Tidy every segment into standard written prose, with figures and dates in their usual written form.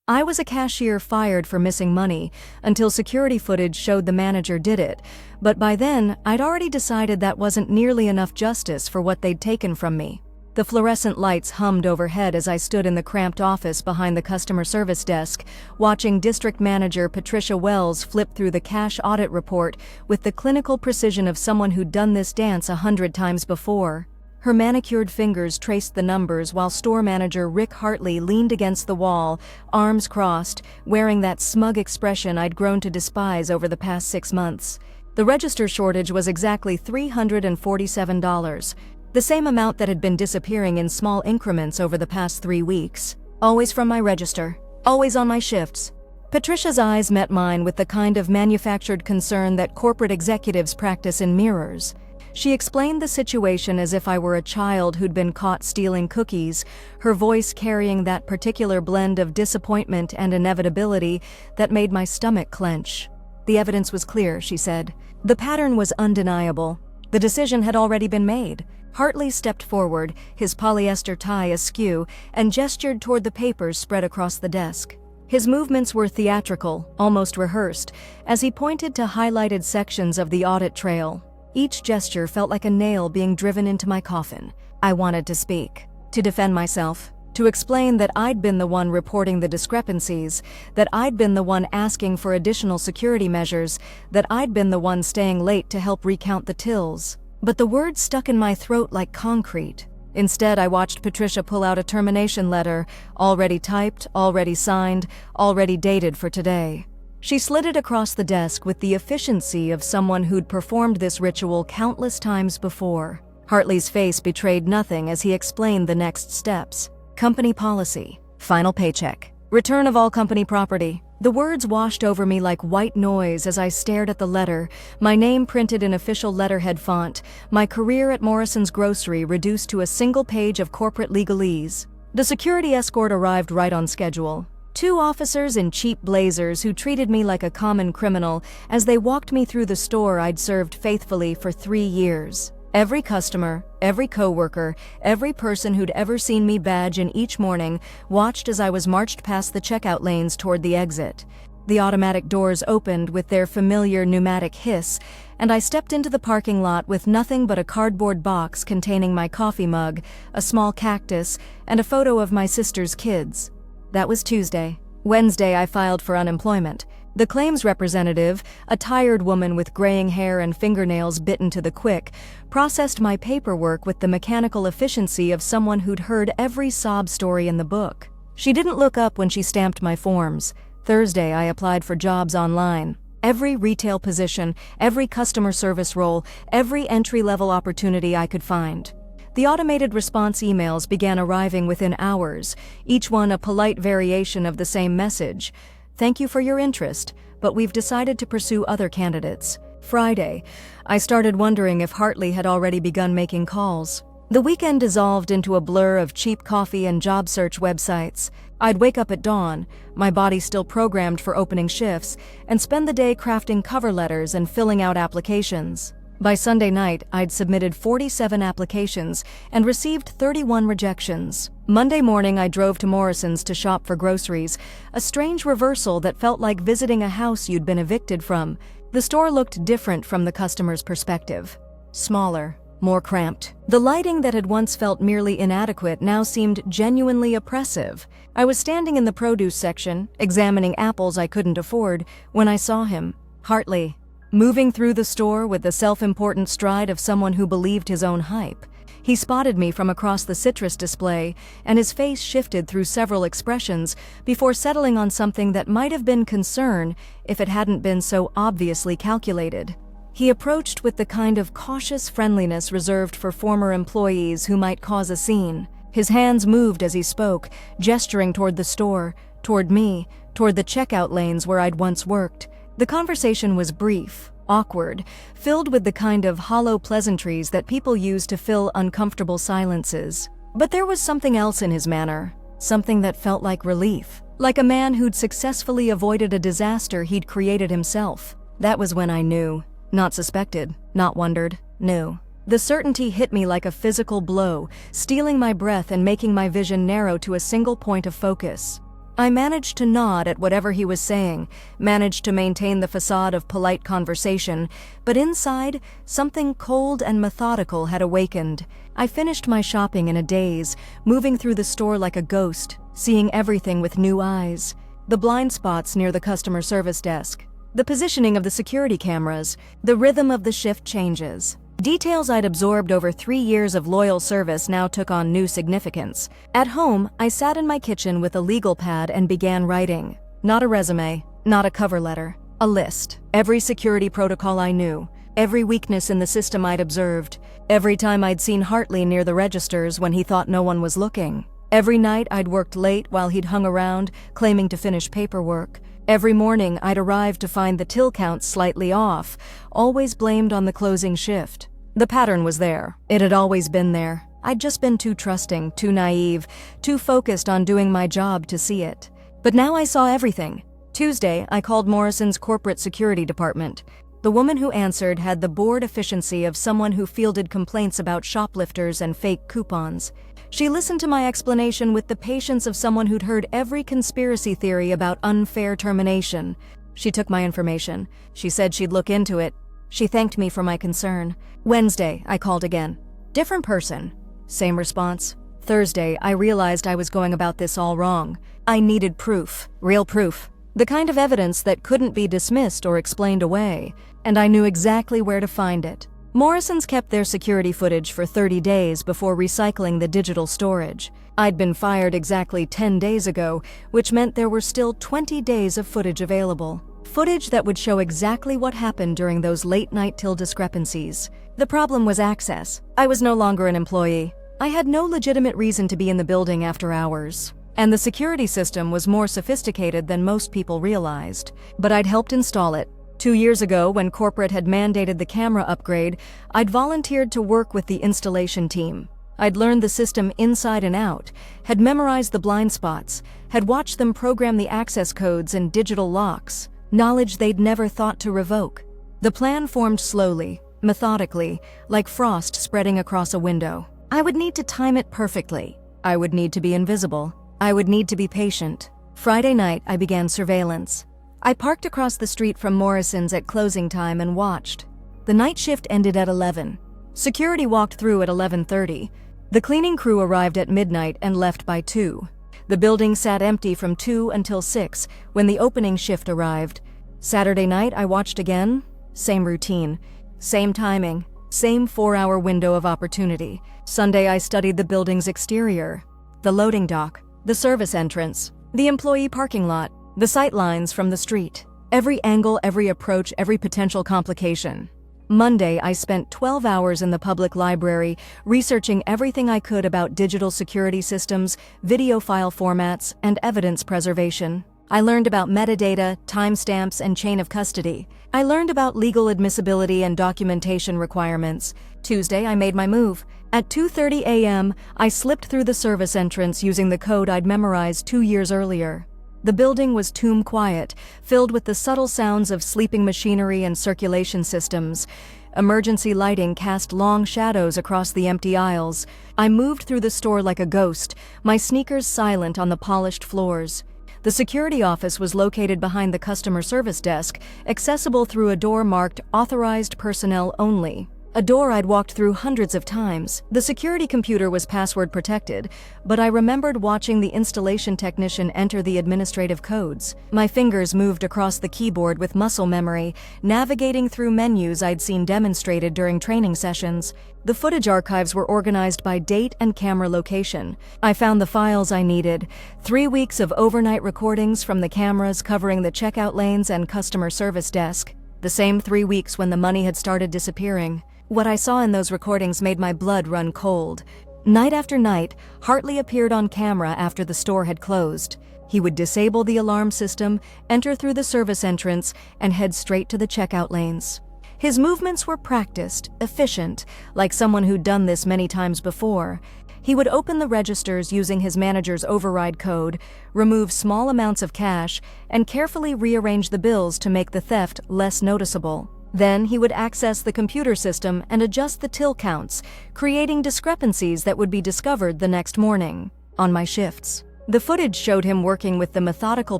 I was a cashier fired for missing money until security footage showed the manager did it, but by then, I'd already decided that wasn't nearly enough justice for what they'd taken from me. The fluorescent lights hummed overhead as I stood in the cramped office behind the customer service desk, watching District Manager Patricia Wells flip through the cash audit report with the clinical precision of someone who'd done this dance 100 times before. Her manicured fingers traced the numbers while store manager Rick Hartley leaned against the wall, arms crossed, wearing that smug expression I'd grown to despise over the past 6 months. The register shortage was exactly $347, the same amount that had been disappearing in small increments over the past 3 weeks. Always from my register, always on my shifts. Patricia's eyes met mine with the kind of manufactured concern that corporate executives practice in mirrors. She explained the situation as if I were a child who'd been caught stealing cookies, her voice carrying that particular blend of disappointment and inevitability that made my stomach clench. The evidence was clear, she said. The pattern was undeniable. The decision had already been made. Hartley stepped forward, his polyester tie askew, and gestured toward the papers spread across the desk. His movements were theatrical, almost rehearsed, as he pointed to highlighted sections of the audit trail. Each gesture felt like a nail being driven into my coffin. I wanted to speak, to defend myself, to explain that I'd been the one reporting the discrepancies, that I'd been the one asking for additional security measures, that I'd been the one staying late to help recount the tills. But the words stuck in my throat like concrete. Instead, I watched Patricia pull out a termination letter, already typed, already signed, already dated for today. She slid it across the desk with the efficiency of someone who'd performed this ritual countless times before. Hartley's face betrayed nothing as he explained the next steps. Company policy, final paycheck, return of all company property. The words washed over me like white noise as I stared at the letter, my name printed in official letterhead font, my career at Morrison's Grocery reduced to a single page of corporate legalese. The security escort arrived right on schedule. 2 officers in cheap blazers who treated me like a common criminal as they walked me through the store I'd served faithfully for 3 years. Every customer, every coworker, every person who'd ever seen me badge in each morning watched as I was marched past the checkout lanes toward the exit. The automatic doors opened with their familiar pneumatic hiss, and I stepped into the parking lot with nothing but a cardboard box containing my coffee mug, a small cactus, and a photo of my sister's kids. That was Tuesday. Wednesday, I filed for unemployment. The claims representative, a tired woman with graying hair and fingernails bitten to the quick, processed my paperwork with the mechanical efficiency of someone who'd heard every sob story in the book. She didn't look up when she stamped my forms. Thursday, I applied for jobs online. Every retail position, every customer service role, every entry-level opportunity I could find. The automated response emails began arriving within hours, each one a polite variation of the same message. Thank you for your interest, but we've decided to pursue other candidates. Friday, I started wondering if Hartley had already begun making calls. The weekend dissolved into a blur of cheap coffee and job search websites. I'd wake up at dawn, my body still programmed for opening shifts, and spend the day crafting cover letters and filling out applications. By Sunday night, I'd submitted 47 applications and received 31 rejections. Monday morning, I drove to Morrison's to shop for groceries, a strange reversal that felt like visiting a house you'd been evicted from. The store looked different from the customer's perspective. Smaller, more cramped. The lighting that had once felt merely inadequate now seemed genuinely oppressive. I was standing in the produce section, examining apples I couldn't afford, when I saw him, Hartley, moving through the store with the self-important stride of someone who believed his own hype. He spotted me from across the citrus display, and his face shifted through several expressions before settling on something that might have been concern if it hadn't been so obviously calculated. He approached with the kind of cautious friendliness reserved for former employees who might cause a scene. His hands moved as he spoke, gesturing toward the store, toward me, toward the checkout lanes where I'd once worked. The conversation was brief, awkward, filled with the kind of hollow pleasantries that people use to fill uncomfortable silences. But there was something else in his manner, something that felt like relief, like a man who'd successfully avoided a disaster he'd created himself. That was when I knew. Not suspected, not wondered, knew. The certainty hit me like a physical blow, stealing my breath and making my vision narrow to a single point of focus. I managed to nod at whatever he was saying, managed to maintain the facade of polite conversation, but inside, something cold and methodical had awakened. I finished my shopping in a daze, moving through the store like a ghost, seeing everything with new eyes. The blind spots near the customer service desk, the positioning of the security cameras, the rhythm of the shift changes. Details I'd absorbed over 3 years of loyal service now took on new significance. At home, I sat in my kitchen with a legal pad and began writing. Not a resume, not a cover letter, a list. Every security protocol I knew, every weakness in the system I'd observed, every time I'd seen Hartley near the registers when he thought no one was looking. Every night I'd worked late while he'd hung around, claiming to finish paperwork. Every morning I'd arrived to find the till count slightly off, always blamed on the closing shift. The pattern was there. It had always been there. I'd just been too trusting, too naive, too focused on doing my job to see it. But now I saw everything. Tuesday, I called Morrison's corporate security department. The woman who answered had the bored efficiency of someone who fielded complaints about shoplifters and fake coupons. She listened to my explanation with the patience of someone who'd heard every conspiracy theory about unfair termination. She took my information. She said she'd look into it. She thanked me for my concern. Wednesday, I called again. Different person. Same response. Thursday, I realized I was going about this all wrong. I needed proof. Real proof. The kind of evidence that couldn't be dismissed or explained away. And I knew exactly where to find it. Morrison's kept their security footage for 30 days before recycling the digital storage. I'd been fired exactly 10 days ago, which meant there were still 20 days of footage available. Footage that would show exactly what happened during those late-night till discrepancies. The problem was access. I was no longer an employee. I had no legitimate reason to be in the building after hours. And the security system was more sophisticated than most people realized. But I'd helped install it. 2 years ago, when corporate had mandated the camera upgrade, I'd volunteered to work with the installation team. I'd learned the system inside and out, had memorized the blind spots, had watched them program the access codes and digital locks, knowledge they'd never thought to revoke. The plan formed slowly, methodically, like frost spreading across a window. I would need to time it perfectly. I would need to be invisible. I would need to be patient. Friday night, I began surveillance. I parked across the street from Morrison's at closing time and watched. The night shift ended at 11. Security walked through at 11:30. The cleaning crew arrived at midnight and left by 2. The building sat empty from 2 until 6 when the opening shift arrived. Saturday night, I watched again. Same routine. Same timing. Same 4-hour window of opportunity. Sunday, I studied the building's exterior. The loading dock. The service entrance. The employee parking lot. The sight lines from the street. Every angle, every approach, every potential complication. Monday, I spent 12 hours in the public library researching everything I could about digital security systems, video file formats, and evidence preservation. I learned about metadata, timestamps, and chain of custody. I learned about legal admissibility and documentation requirements. Tuesday, I made my move. At 2:30 a.m., I slipped through the service entrance using the code I'd memorized 2 years earlier. The building was tomb quiet, filled with the subtle sounds of sleeping machinery and circulation systems. Emergency lighting cast long shadows across the empty aisles. I moved through the store like a ghost, my sneakers silent on the polished floors. The security office was located behind the customer service desk, accessible through a door marked "Authorized Personnel Only." A door I'd walked through hundreds of times. The security computer was password protected, but I remembered watching the installation technician enter the administrative codes. My fingers moved across the keyboard with muscle memory, navigating through menus I'd seen demonstrated during training sessions. The footage archives were organized by date and camera location. I found the files I needed. 3 weeks of overnight recordings from the cameras covering the checkout lanes and customer service desk. The same 3 weeks when the money had started disappearing. What I saw in those recordings made my blood run cold. Night after night, Hartley appeared on camera after the store had closed. He would disable the alarm system, enter through the service entrance, and head straight to the checkout lanes. His movements were practiced, efficient, like someone who'd done this many times before. He would open the registers using his manager's override code, remove small amounts of cash, and carefully rearrange the bills to make the theft less noticeable. Then he would access the computer system and adjust the till counts, creating discrepancies that would be discovered the next morning. On my shifts, The footage showed him working with the methodical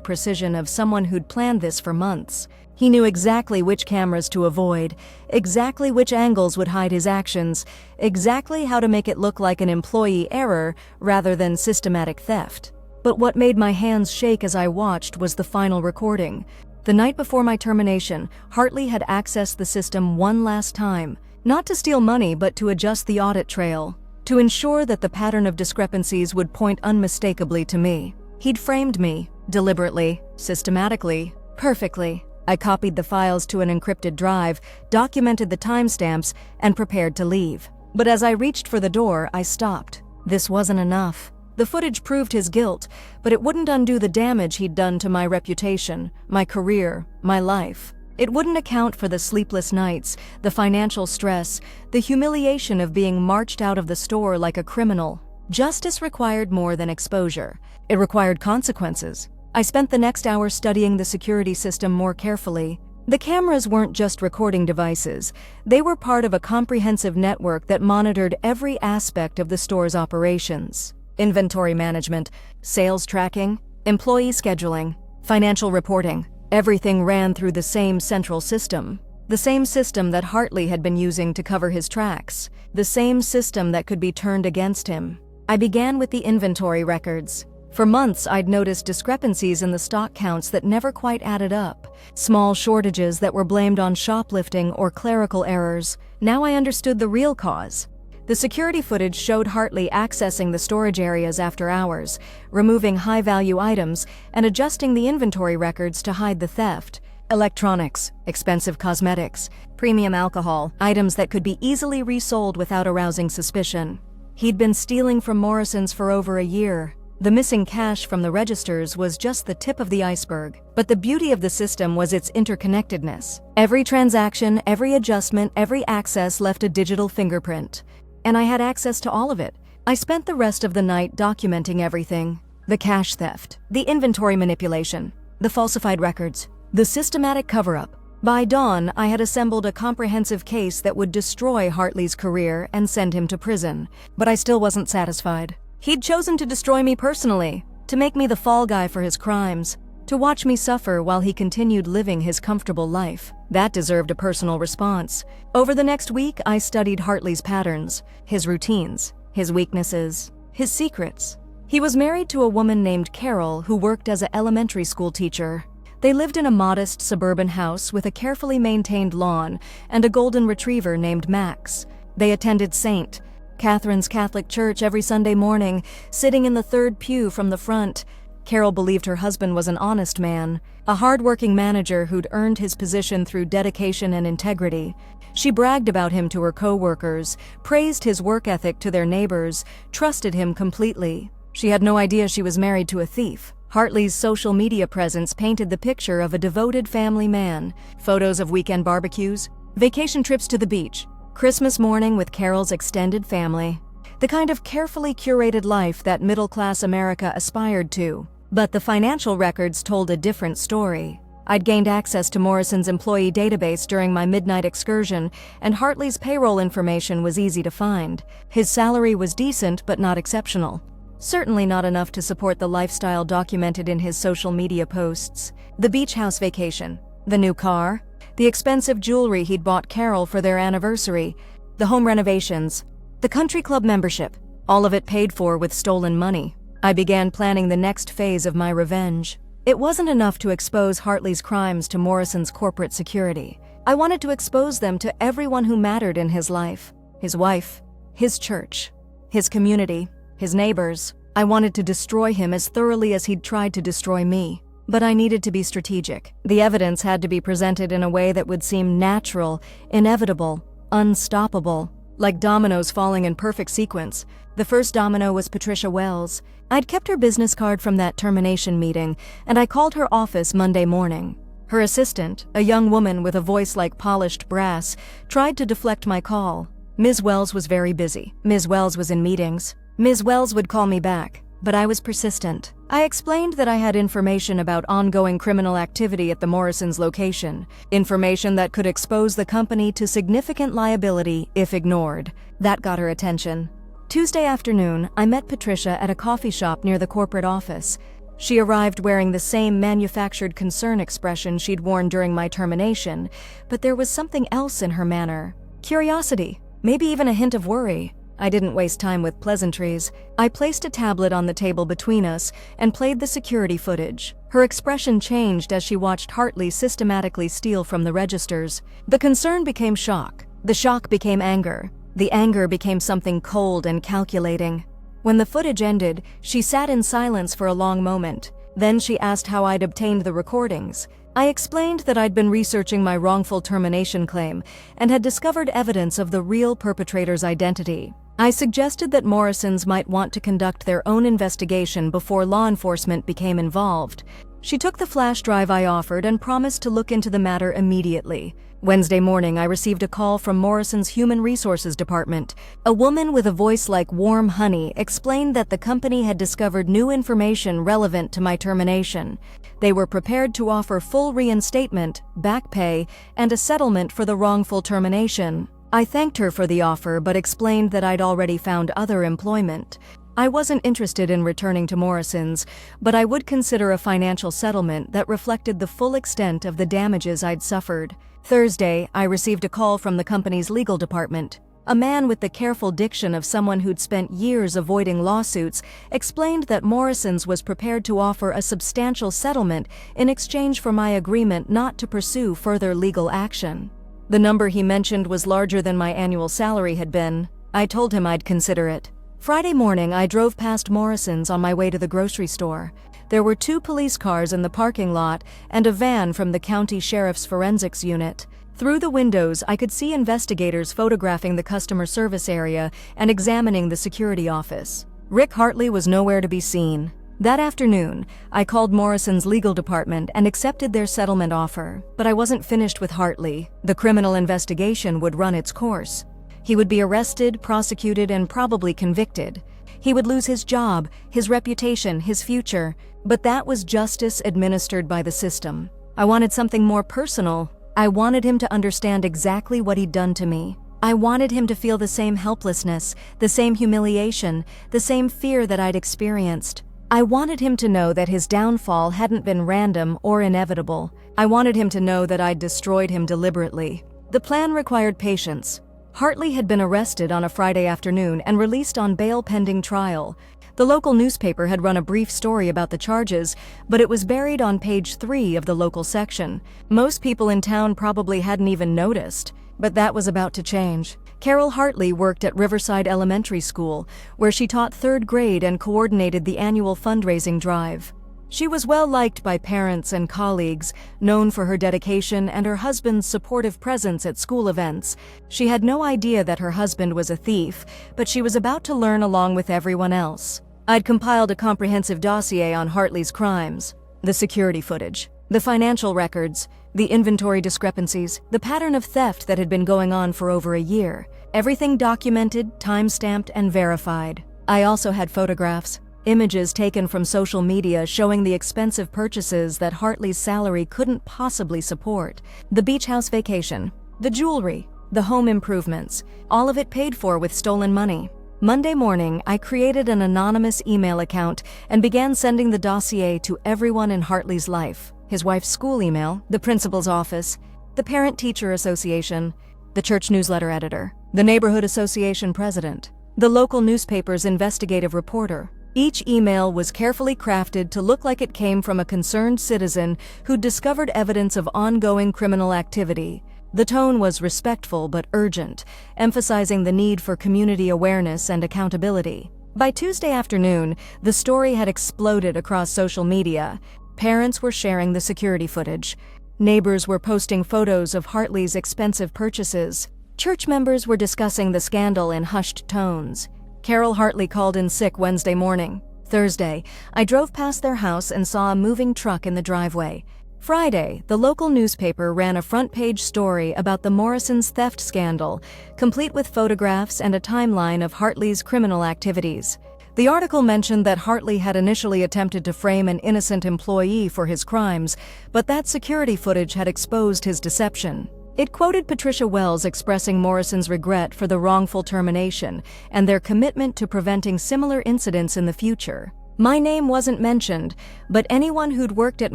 precision of someone who'd planned this for months. He knew exactly which cameras to avoid, exactly which angles would hide his actions, exactly how to make it look like an employee error rather than systematic theft. But what made my hands shake as I watched was the final recording. The night before my termination, Hartley had accessed the system one last time, not to steal money but to adjust the audit trail, to ensure that the pattern of discrepancies would point unmistakably to me. He'd framed me, deliberately, systematically, perfectly. I copied the files to an encrypted drive, documented the timestamps, and prepared to leave. But as I reached for the door, I stopped. This wasn't enough. The footage proved his guilt, but it wouldn't undo the damage he'd done to my reputation, my career, my life. It wouldn't account for the sleepless nights, the financial stress, the humiliation of being marched out of the store like a criminal. Justice required more than exposure. It required consequences. I spent the next hour studying the security system more carefully. The cameras weren't just recording devices. They were part of a comprehensive network that monitored every aspect of the store's operations. Inventory management, sales tracking, employee scheduling, financial reporting. Everything ran through the same central system. The same system that Hartley had been using to cover his tracks. The same system that could be turned against him. I began with the inventory records. For months, I'd noticed discrepancies in the stock counts that never quite added up. Small shortages that were blamed on shoplifting or clerical errors. Now I understood the real cause. The security footage showed Hartley accessing the storage areas after hours, removing high-value items, and adjusting the inventory records to hide the theft. Electronics, expensive cosmetics, premium alcohol, items that could be easily resold without arousing suspicion. He'd been stealing from Morrison's for over a year. The missing cash from the registers was just the tip of the iceberg, but the beauty of the system was its interconnectedness. Every transaction, every adjustment, every access left a digital fingerprint. And I had access to all of it. I spent the rest of the night documenting everything. The cash theft, the inventory manipulation, the falsified records, the systematic cover-up. By dawn, I had assembled a comprehensive case that would destroy Hartley's career and send him to prison. But I still wasn't satisfied. He'd chosen to destroy me personally, to make me the fall guy for his crimes, to watch me suffer while he continued living his comfortable life. That deserved a personal response. Over the next week, I studied Hartley's patterns, his routines, his weaknesses, his secrets. He was married to a woman named Carol who worked as an elementary school teacher. They lived in a modest suburban house with a carefully maintained lawn and a golden retriever named Max. They attended St. Catherine's Catholic Church every Sunday morning, sitting in the third pew from the front. Carol believed her husband was an honest man, a hard-working manager who'd earned his position through dedication and integrity. She bragged about him to her co-workers, praised his work ethic to their neighbors, trusted him completely. She had no idea she was married to a thief. Hartley's social media presence painted the picture of a devoted family man. Photos of weekend barbecues, vacation trips to the beach, Christmas morning with Carol's extended family. The kind of carefully curated life that middle-class America aspired to. But the financial records told a different story. I'd gained access to Morrison's employee database during my midnight excursion, and Hartley's payroll information was easy to find. His salary was decent but not exceptional. Certainly not enough to support the lifestyle documented in his social media posts. The beach house vacation, the new car, the expensive jewelry he'd bought Carol for their anniversary, the home renovations, the country club membership, all of it paid for with stolen money. I began planning the next phase of my revenge. It wasn't enough to expose Hartley's crimes to Morrison's corporate security. I wanted to expose them to everyone who mattered in his life. His wife, his church, his community, his neighbors. I wanted to destroy him as thoroughly as he'd tried to destroy me. But I needed to be strategic. The evidence had to be presented in a way that would seem natural, inevitable, unstoppable, like dominoes falling in perfect sequence. The first domino was Patricia Wells. I'd kept her business card from that termination meeting, and I called her office Monday morning. Her assistant, a young woman with a voice like polished brass, tried to deflect my call. Ms. Wells was very busy. Ms. Wells was in meetings. Ms. Wells would call me back, but I was persistent. I explained that I had information about ongoing criminal activity at the Morrisons' location, information that could expose the company to significant liability if ignored. That got her attention. Tuesday afternoon, I met Patricia at a coffee shop near the corporate office. She arrived wearing the same manufactured concern expression she'd worn during my termination, but there was something else in her manner. Curiosity, maybe even a hint of worry. I didn't waste time with pleasantries. I placed a tablet on the table between us and played the security footage. Her expression changed as she watched Hartley systematically steal from the registers. The concern became shock. The shock became anger. The anger became something cold and calculating. When the footage ended, she sat in silence for a long moment. Then she asked how I'd obtained the recordings. I explained that I'd been researching my wrongful termination claim and had discovered evidence of the real perpetrator's identity. I suggested that Morrisons might want to conduct their own investigation before law enforcement became involved. She took the flash drive I offered and promised to look into the matter immediately. Wednesday morning, I received a call from Morrison's Human Resources Department. A woman with a voice like warm honey explained that the company had discovered new information relevant to my termination. They were prepared to offer full reinstatement, back pay, and a settlement for the wrongful termination. I thanked her for the offer but explained that I'd already found other employment. I wasn't interested in returning to Morrison's, but I would consider a financial settlement that reflected the full extent of the damages I'd suffered. Thursday, I received a call from the company's legal department. A man with the careful diction of someone who'd spent years avoiding lawsuits explained that Morrison's was prepared to offer a substantial settlement in exchange for my agreement not to pursue further legal action. The number he mentioned was larger than my annual salary had been. I told him I'd consider it. Friday morning, I drove past Morrison's on my way to the grocery store. There were 2 police cars in the parking lot and a van from the county sheriff's forensics unit. Through the windows, I could see investigators photographing the customer service area and examining the security office. Rick Hartley was nowhere to be seen. That afternoon, I called Morrison's legal department and accepted their settlement offer, but I wasn't finished with Hartley. The criminal investigation would run its course. He would be arrested, prosecuted, and probably convicted. He would lose his job, his reputation, his future, but that was justice administered by the system. I wanted something more personal. I wanted him to understand exactly what he'd done to me. I wanted him to feel the same helplessness, the same humiliation, the same fear that I'd experienced. I wanted him to know that his downfall hadn't been random or inevitable. I wanted him to know that I'd destroyed him deliberately. The plan required patience. Hartley had been arrested on a Friday afternoon and released on bail pending trial. The local newspaper had run a brief story about the charges, but it was buried on page 3 of the local section. Most people in town probably hadn't even noticed, but that was about to change. Carol Hartley worked at Riverside Elementary School, where she taught 3rd grade and coordinated the annual fundraising drive. She was well liked by parents and colleagues, known for her dedication and her husband's supportive presence at school events. She had no idea that her husband was a thief, but she was about to learn along with everyone else. I'd compiled a comprehensive dossier on Hartley's crimes, the security footage, the financial records, the inventory discrepancies, the pattern of theft that had been going on for over a year. Everything documented, time-stamped, and verified. I also had photographs. Images taken from social media showing the expensive purchases that Hartley's salary couldn't possibly support. The beach house vacation, the jewelry, the home improvements, all of it paid for with stolen money. Monday morning, I created an anonymous email account and began sending the dossier to everyone in Hartley's life. His wife's school email, the principal's office, the parent-teacher association, the church newsletter editor, the neighborhood association president, the local newspaper's investigative reporter. Each email was carefully crafted to look like it came from a concerned citizen who'd discovered evidence of ongoing criminal activity. The tone was respectful but urgent, emphasizing the need for community awareness and accountability. By Tuesday afternoon, the story had exploded across social media. Parents were sharing the security footage. Neighbors were posting photos of Hartley's expensive purchases. Church members were discussing the scandal in hushed tones. Carol Hartley called in sick Wednesday morning. Thursday, I drove past their house and saw a moving truck in the driveway. Friday, the local newspaper ran a front-page story about the Morrisons theft scandal, complete with photographs and a timeline of Hartley's criminal activities. The article mentioned that Hartley had initially attempted to frame an innocent employee for his crimes, but that security footage had exposed his deception. It quoted Patricia Wells expressing Morrison's regret for the wrongful termination and their commitment to preventing similar incidents in the future. My name wasn't mentioned, but anyone who'd worked at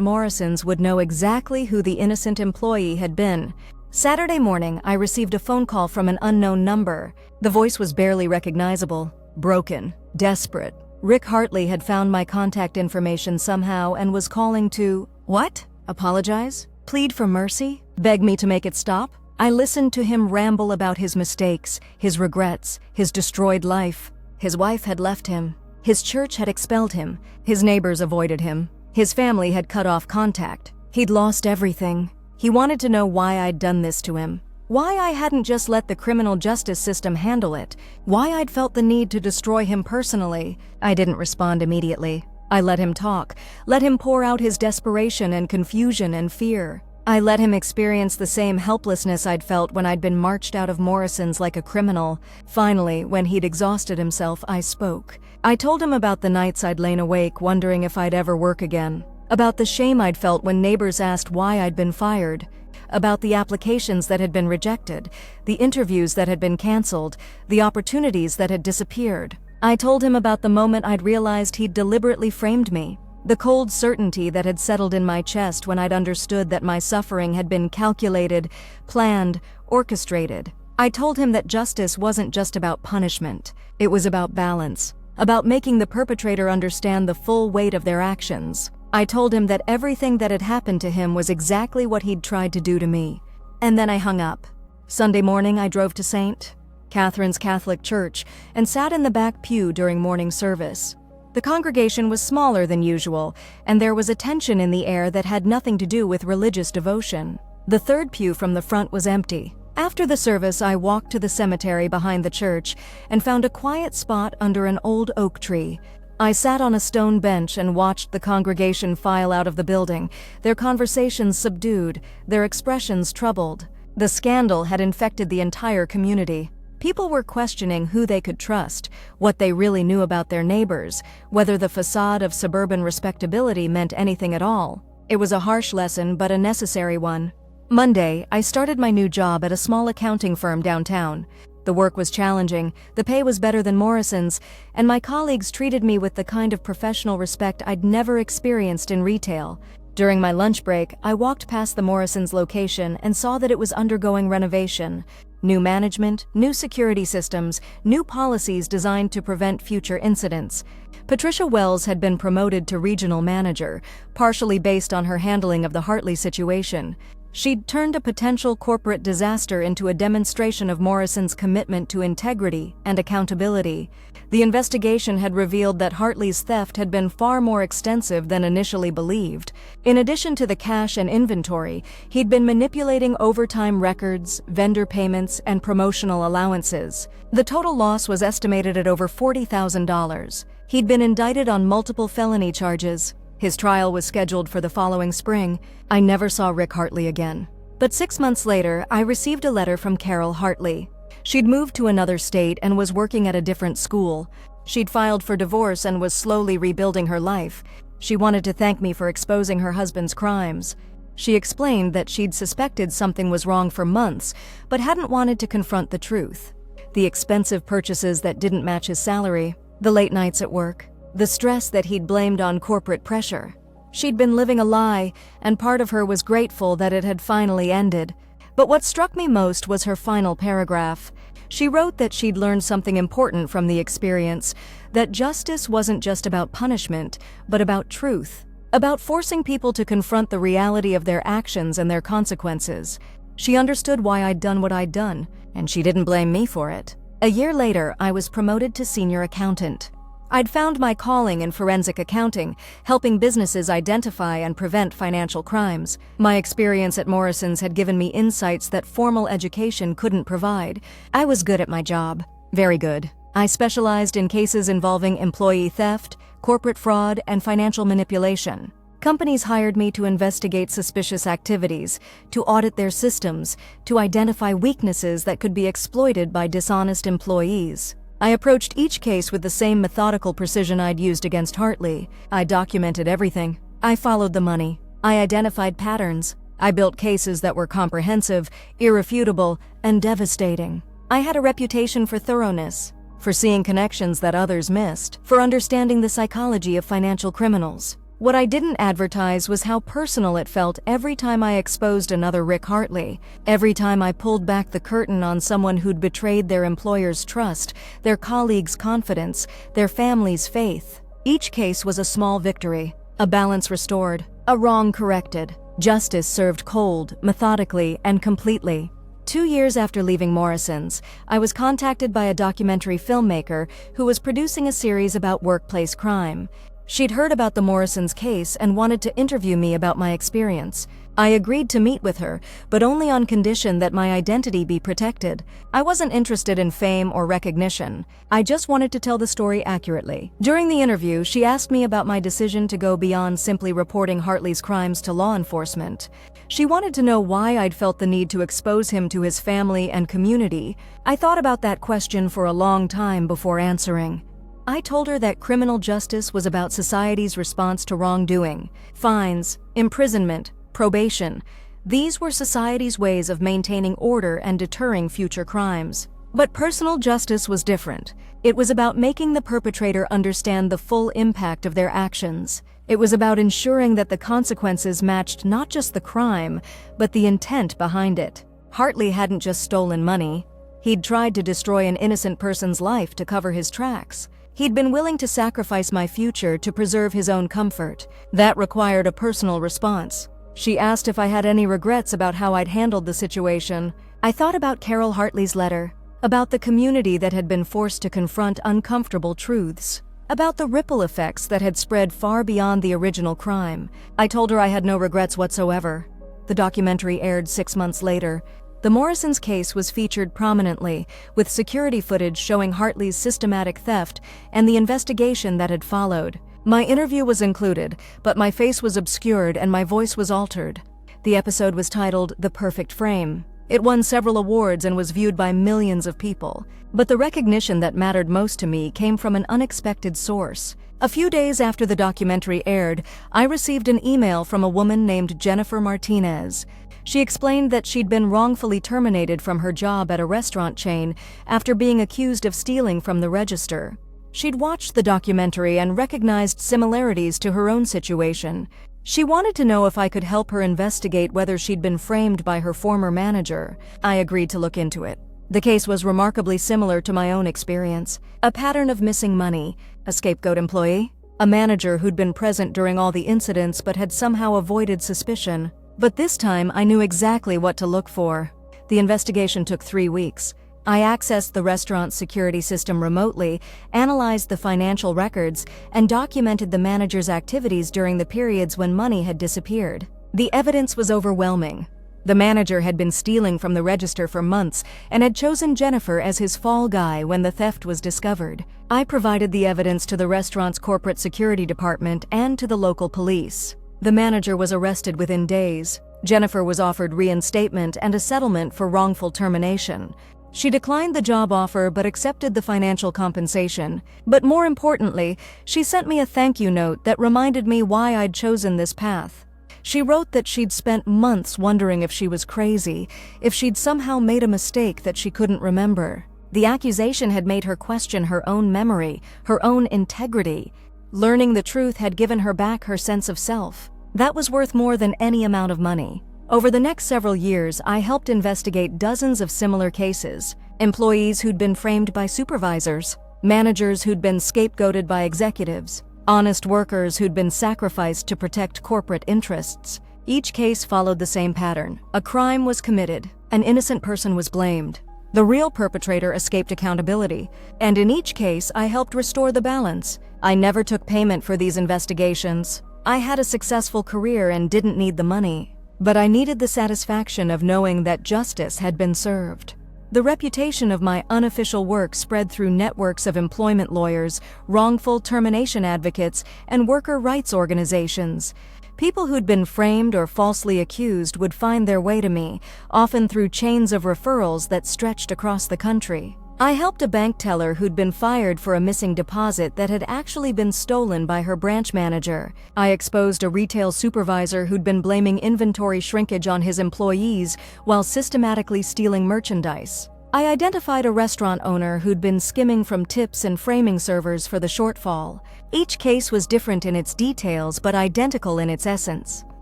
Morrison's would know exactly who the innocent employee had been. Saturday morning, I received a phone call from an unknown number. The voice was barely recognizable, broken, desperate. Rick Hartley had found my contact information somehow and was calling to, what? Apologize? Plead for mercy? Beg me to make it stop? I listened to him ramble about his mistakes, his regrets, his destroyed life. His wife had left him. His church had expelled him. His neighbors avoided him. His family had cut off contact. He'd lost everything. He wanted to know why I'd done this to him. Why I hadn't just let the criminal justice system handle it. Why I'd felt the need to destroy him personally. I didn't respond immediately. I let him talk, let him pour out his desperation and confusion and fear. I let him experience the same helplessness I'd felt when I'd been marched out of Morrison's like a criminal. Finally, when he'd exhausted himself, I spoke. I told him about the nights I'd lain awake wondering if I'd ever work again. About the shame I'd felt when neighbors asked why I'd been fired. About the applications that had been rejected, the interviews that had been canceled, the opportunities that had disappeared. I told him about the moment I'd realized he'd deliberately framed me, the cold certainty that had settled in my chest when I'd understood that my suffering had been calculated, planned, orchestrated. I told him that justice wasn't just about punishment. It was about balance, about making the perpetrator understand the full weight of their actions. I told him that everything that had happened to him was exactly what he'd tried to do to me. And then I hung up. Sunday morning, I drove to St. Catherine's Catholic Church and sat in the back pew during morning service. The congregation was smaller than usual, and there was a tension in the air that had nothing to do with religious devotion. The third pew from the front was empty. After the service, I walked to the cemetery behind the church and found a quiet spot under an old oak tree. I sat on a stone bench and watched the congregation file out of the building, their conversations subdued, their expressions troubled. The scandal had infected the entire community. People were questioning who they could trust, what they really knew about their neighbors, whether the facade of suburban respectability meant anything at all. It was a harsh lesson, but a necessary one. Monday, I started my new job at a small accounting firm downtown. The work was challenging, the pay was better than Morrison's, and my colleagues treated me with the kind of professional respect I'd never experienced in retail. During my lunch break, I walked past the Morrison's location and saw that it was undergoing renovation. New management, new security systems, new policies designed to prevent future incidents. Patricia Wells had been promoted to regional manager, partially based on her handling of the Hartley situation. She'd turned a potential corporate disaster into a demonstration of Morrison's commitment to integrity and accountability. The investigation had revealed that Hartley's theft had been far more extensive than initially believed. In addition to the cash and inventory, he'd been manipulating overtime records, vendor payments, and promotional allowances. The total loss was estimated at over $40,000. He'd been indicted on multiple felony charges. His trial was scheduled for the following spring. I never saw Rick Hartley again. But 6 months later, I received a letter from Carol Hartley. She'd moved to another state and was working at a different school. She'd filed for divorce and was slowly rebuilding her life. She wanted to thank me for exposing her husband's crimes. She explained that she'd suspected something was wrong for months, but hadn't wanted to confront the truth. The expensive purchases that didn't match his salary, the late nights at work, the stress that he'd blamed on corporate pressure. She'd been living a lie, and part of her was grateful that it had finally ended. But what struck me most was her final paragraph. She wrote that she'd learned something important from the experience, that justice wasn't just about punishment, but about truth, about forcing people to confront the reality of their actions and their consequences. She understood why I'd done what I'd done, and she didn't blame me for it. A year later, I was promoted to senior accountant. I'd found my calling in forensic accounting, helping businesses identify and prevent financial crimes. My experience at Morrison's had given me insights that formal education couldn't provide. I was good at my job. Very good. I specialized in cases involving employee theft, corporate fraud, and financial manipulation. Companies hired me to investigate suspicious activities, to audit their systems, to identify weaknesses that could be exploited by dishonest employees. I approached each case with the same methodical precision I'd used against Hartley. I documented everything. I followed the money. I identified patterns. I built cases that were comprehensive, irrefutable, and devastating. I had a reputation for thoroughness, for seeing connections that others missed, for understanding the psychology of financial criminals. What I didn't advertise was how personal it felt every time I exposed another Rick Hartley, every time I pulled back the curtain on someone who'd betrayed their employer's trust, their colleagues' confidence, their family's faith. Each case was a small victory, a balance restored, a wrong corrected, justice served cold, methodically, and completely. 2 years after leaving Morrison's, I was contacted by a documentary filmmaker who was producing a series about workplace crime. She'd heard about the Morrison's case and wanted to interview me about my experience. I agreed to meet with her, but only on condition that my identity be protected. I wasn't interested in fame or recognition. I just wanted to tell the story accurately. During the interview, she asked me about my decision to go beyond simply reporting Hartley's crimes to law enforcement. She wanted to know why I'd felt the need to expose him to his family and community. I thought about that question for a long time before answering. I told her that criminal justice was about society's response to wrongdoing. Fines, imprisonment, probation. These were society's ways of maintaining order and deterring future crimes. But personal justice was different. It was about making the perpetrator understand the full impact of their actions. It was about ensuring that the consequences matched not just the crime, but the intent behind it. Hartley hadn't just stolen money. He'd tried to destroy an innocent person's life to cover his tracks. He'd been willing to sacrifice my future to preserve his own comfort. That required a personal response. She asked if I had any regrets about how I'd handled the situation. I thought about Carol Hartley's letter, about the community that had been forced to confront uncomfortable truths, about the ripple effects that had spread far beyond the original crime. I told her I had no regrets whatsoever. The documentary aired 6 months later. The Morrison's case was featured prominently, with security footage showing Hartley's systematic theft and the investigation that had followed. My interview was included, but my face was obscured and my voice was altered. The episode was titled The Perfect Frame. It won several awards and was viewed by millions of people. But the recognition that mattered most to me came from an unexpected source. A few days after the documentary aired, I received an email from a woman named Jennifer Martinez. She explained that she'd been wrongfully terminated from her job at a restaurant chain after being accused of stealing from the register. She'd watched the documentary and recognized similarities to her own situation. She wanted to know if I could help her investigate whether she'd been framed by her former manager. I agreed to look into it. The case was remarkably similar to my own experience. A pattern of missing money, a scapegoat employee, a manager who'd been present during all the incidents but had somehow avoided suspicion. But this time, I knew exactly what to look for. The investigation took 3 weeks. I accessed the restaurant's security system remotely, analyzed the financial records, and documented the manager's activities during the periods when money had disappeared. The evidence was overwhelming. The manager had been stealing from the register for months and had chosen Jennifer as his fall guy when the theft was discovered. I provided the evidence to the restaurant's corporate security department and to the local police. The manager was arrested within days. Jennifer was offered reinstatement and a settlement for wrongful termination. She declined the job offer but accepted the financial compensation. But more importantly, she sent me a thank you note that reminded me why I'd chosen this path. She wrote that she'd spent months wondering if she was crazy, if she'd somehow made a mistake that she couldn't remember. The accusation had made her question her own memory, her own integrity. Learning the truth had given her back her sense of self. That was worth more than any amount of money. Over the next several years, I helped investigate dozens of similar cases. Employees who'd been framed by supervisors, managers who'd been scapegoated by executives, honest workers who'd been sacrificed to protect corporate interests. Each case followed the same pattern. A crime was committed. An innocent person was blamed. The real perpetrator escaped accountability. And in each case, I helped restore the balance. I never took payment for these investigations. I had a successful career and didn't need the money. But I needed the satisfaction of knowing that justice had been served. The reputation of my unofficial work spread through networks of employment lawyers, wrongful termination advocates, and worker rights organizations. People who'd been framed or falsely accused would find their way to me, often through chains of referrals that stretched across the country. I helped a bank teller who'd been fired for a missing deposit that had actually been stolen by her branch manager. I exposed a retail supervisor who'd been blaming inventory shrinkage on his employees while systematically stealing merchandise. I identified a restaurant owner who'd been skimming from tips and framing servers for the shortfall. Each case was different in its details but identical in its essence.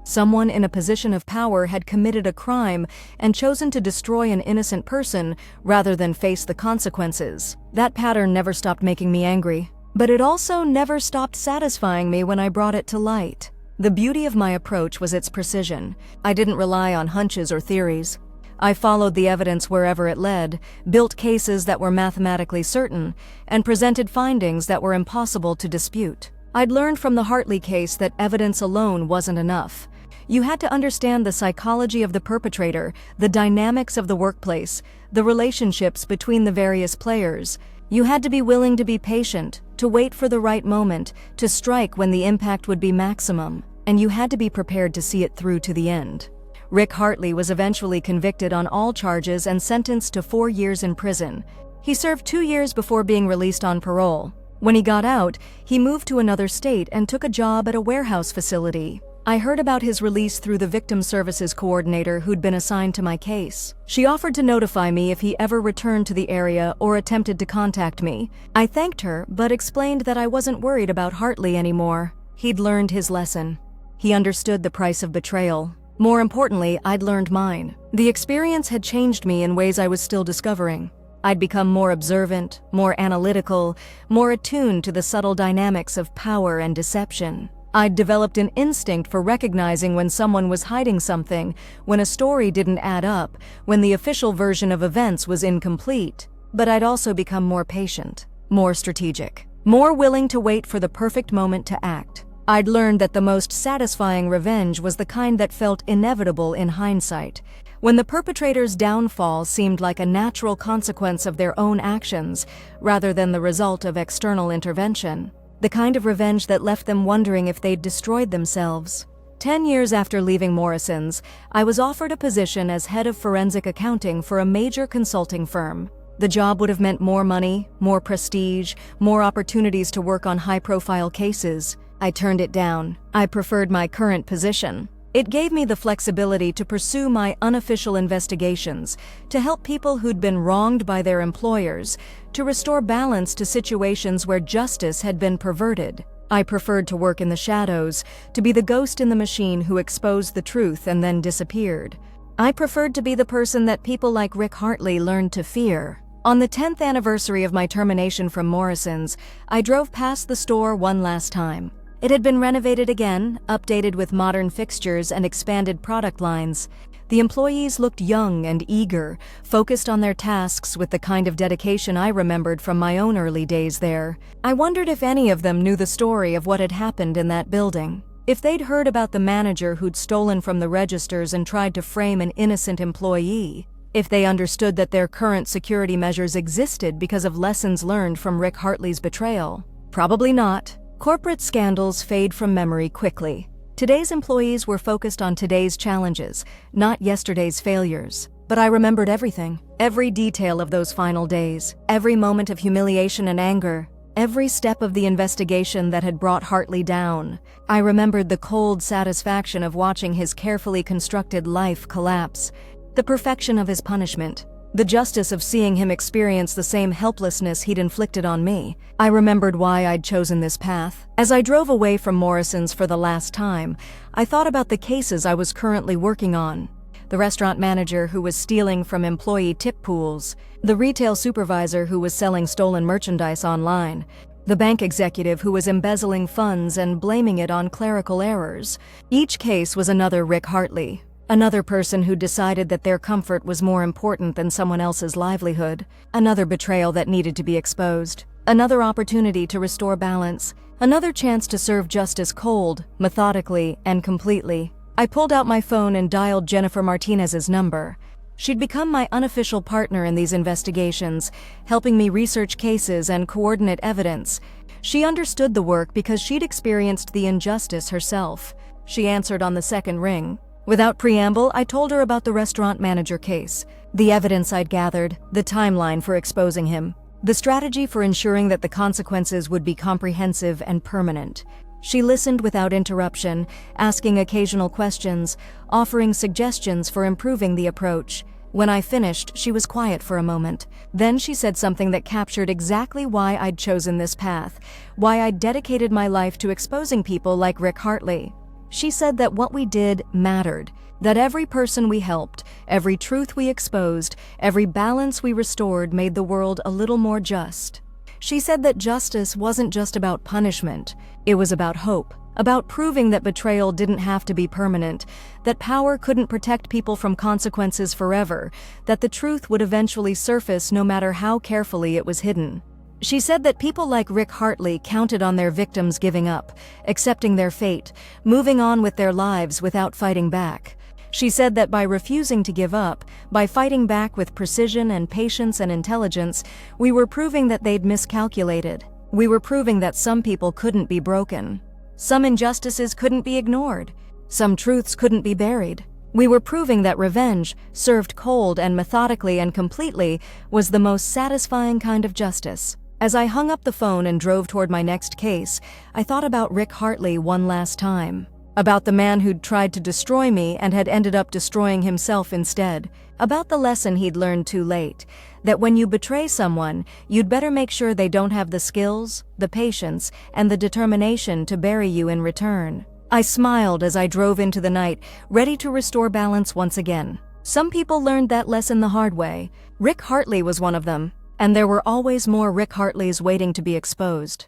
Someone in a position of power had committed a crime and chosen to destroy an innocent person rather than face the consequences. That pattern never stopped making me angry, but it also never stopped satisfying me when I brought it to light. The beauty of my approach was its precision. I didn't rely on hunches or theories. I followed the evidence wherever it led, built cases that were mathematically certain, and presented findings that were impossible to dispute. I'd learned from the Hartley case that evidence alone wasn't enough. You had to understand the psychology of the perpetrator, the dynamics of the workplace, the relationships between the various players. You had to be willing to be patient, to wait for the right moment, to strike when the impact would be maximum, and you had to be prepared to see it through to the end. Rick Hartley was eventually convicted on all charges and sentenced to 4 years in prison. He served 2 years before being released on parole. When he got out, he moved to another state and took a job at a warehouse facility. I heard about his release through the victim services coordinator who'd been assigned to my case. She offered to notify me if he ever returned to the area or attempted to contact me. I thanked her, but explained that I wasn't worried about Hartley anymore. He'd learned his lesson. He understood the price of betrayal. More importantly, I'd learned mine. The experience had changed me in ways I was still discovering. I'd become more observant, more analytical, more attuned to the subtle dynamics of power and deception. I'd developed an instinct for recognizing when someone was hiding something, when a story didn't add up, when the official version of events was incomplete. But I'd also become more patient, more strategic, more willing to wait for the perfect moment to act. I'd learned that the most satisfying revenge was the kind that felt inevitable in hindsight, when the perpetrator's downfall seemed like a natural consequence of their own actions rather than the result of external intervention. The kind of revenge that left them wondering if they'd destroyed themselves. 10 years after leaving Morrison's, I was offered a position as head of forensic accounting for a major consulting firm. The job would have meant more money, more prestige, more opportunities to work on high-profile cases. I turned it down. I preferred my current position. It gave me the flexibility to pursue my unofficial investigations, to help people who'd been wronged by their employers, to restore balance to situations where justice had been perverted. I preferred to work in the shadows, to be the ghost in the machine who exposed the truth and then disappeared. I preferred to be the person that people like Rick Hartley learned to fear. On the 10th anniversary of my termination from Morrison's, I drove past the store one last time. It had been renovated again, updated with modern fixtures and expanded product lines. The employees looked young and eager, focused on their tasks with the kind of dedication I remembered from my own early days there. I wondered if any of them knew the story of what had happened in that building. If they'd heard about the manager who'd stolen from the registers and tried to frame an innocent employee. If they understood that their current security measures existed because of lessons learned from Rick Hartley's betrayal. Probably not. Corporate scandals fade from memory quickly. Today's employees were focused on today's challenges, not yesterday's failures. But I remembered everything, every detail of those final days, every moment of humiliation and anger, every step of the investigation that had brought Hartley down. I remembered the cold satisfaction of watching his carefully constructed life collapse, the perfection of his punishment, the justice of seeing him experience the same helplessness he'd inflicted on me. I remembered why I'd chosen this path. As I drove away from Morrison's for the last time, I thought about the cases I was currently working on. The restaurant manager who was stealing from employee tip pools, the retail supervisor who was selling stolen merchandise online, the bank executive who was embezzling funds and blaming it on clerical errors. Each case was another Rick Hartley. Another person who decided that their comfort was more important than someone else's livelihood. Another betrayal that needed to be exposed. Another opportunity to restore balance. Another chance to serve justice cold, methodically, and completely. I pulled out my phone and dialed Jennifer Martinez's number. She'd become my unofficial partner in these investigations, helping me research cases and coordinate evidence. She understood the work because she'd experienced the injustice herself. She answered on the second ring. Without preamble, I told her about the restaurant manager case, the evidence I'd gathered, the timeline for exposing him, the strategy for ensuring that the consequences would be comprehensive and permanent. She listened without interruption, asking occasional questions, offering suggestions for improving the approach. When I finished, she was quiet for a moment. Then she said something that captured exactly why I'd chosen this path, why I'd dedicated my life to exposing people like Rick Hartley. She said that what we did mattered, that every person we helped, every truth we exposed, every balance we restored made the world a little more just. She said that justice wasn't just about punishment, it was about hope, about proving that betrayal didn't have to be permanent, that power couldn't protect people from consequences forever, that the truth would eventually surface no matter how carefully it was hidden. She said that people like Rick Hartley counted on their victims giving up, accepting their fate, moving on with their lives without fighting back. She said that by refusing to give up, by fighting back with precision and patience and intelligence, we were proving that they'd miscalculated. We were proving that some people couldn't be broken. Some injustices couldn't be ignored. Some truths couldn't be buried. We were proving that revenge, served cold and methodically and completely, was the most satisfying kind of justice. As I hung up the phone and drove toward my next case, I thought about Rick Hartley one last time. About the man who'd tried to destroy me and had ended up destroying himself instead. About the lesson he'd learned too late, that when you betray someone, you'd better make sure they don't have the skills, the patience, and the determination to bury you in return. I smiled as I drove into the night, ready to restore balance once again. Some people learned that lesson the hard way. Rick Hartley was one of them, and there were always more Rick Hartleys waiting to be exposed.